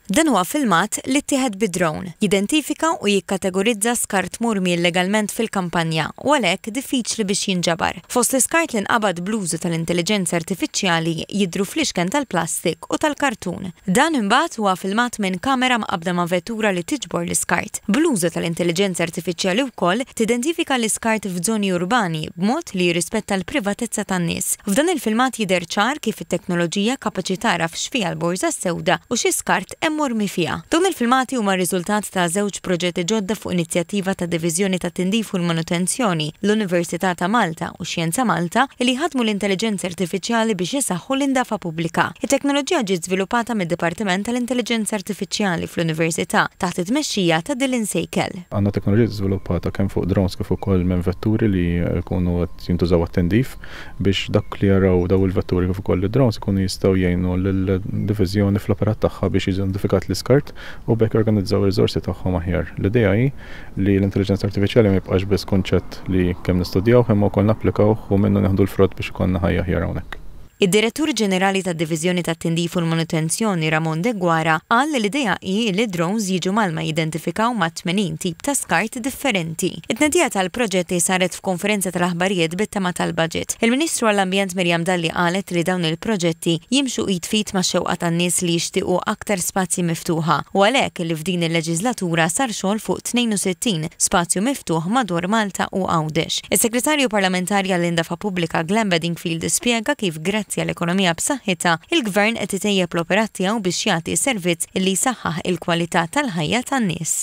Dan huwa filmat li ttieħed bid-drone, jidentifika u jikkategorizza skart murmi illegalment fil-kampanja u għalhekk diffiċli biex jinġabar. Fost l-iskart li nqabad blużu tal-intelligenza artifiċjali jidhru fl-ixken tal-plastik u tal-kartun. Dan imbagħad huwa filmat minn kamera mqabbda ma' vettura li tiġbor l-iskart. Blużu tal-intelligenza artifiċjali wkoll tidentifika l-iskart f'żoni urbani b'mod li jirrispetta l-privatezza tan-nies. F'dan il-filmat jidher ċar kif it-teknoloġija kapaċi tara f'xfija l-borża sewda u xi skart murmi fija. Dawn il-filmati huma riżultat ta' żewġ proġetti ġodda fuq inizjattiva ta' Diviżjoni ta' Tindif u l-Manutenzjoni, l-Università ta' Malta u Xjenza Malta li ħadmu l-intelligenza artifiċjali biex jisaħħu l-indafa pubblika. Il-teknoloġija ġiet żviluppata mid-Dipartiment tal-Intelligenza Artifiċjali fl-Università taħt it-tmexxija ta' Dylan Sejkel. Għandna teknoloġija żviluppata kemm fuq drones kif ukoll minn vetturi li jkunu qed jintużaw għat-tindif biex dak li jaraw daw il-vetturi kif ukoll id-drones ikunu jistgħu jgħinu lill-diviżjoni fl-operat tagħha biex identifikat l-iskart u bekk organizzaw ir-riżorsi tagħhom aħjar. L-idea hi li l-intelligenza artifiċjali ma jibqax biss kunċett li kemm nistudjaw imma wkoll napplikaw u minnu neħdu l-frott biex ikollna ħajja aħjar hawnhekk. Id-Direttur Ġenerali tad-Diviżjoni tat-Tindif u l-Manutenzjoni Ramon De Guara qal li l-idea hi li drones jiġu malma jidentifikaw ma' 80 tip ta' skart differenti. It-tnedija tal-proġetti saret f'konferenza tal-aħbarijiet bit-tema tal-budget. Il-Ministru għall-Ambjent Mirjam Dalli qalet li dawn il-proġetti jimxu id-fit ma' xewqa tan-nies li jixtiequ aktar spazji miftuħa u għalhekk li f'din il-leġislatura sar xogħol fuq 62 spazju miftuħ madwar Malta u Għawdex. Is-Segretarju Parlamentari għall-Indafa Pubblika Glenn Bedingfield spjega kif grazzi għall-ekonomija b'saħħitha, il-Gvern qed itejjeb l-operat tiegħu biex jagħti servizz li jsaħħaħ il-kwalità tal-ħajja tan-nies.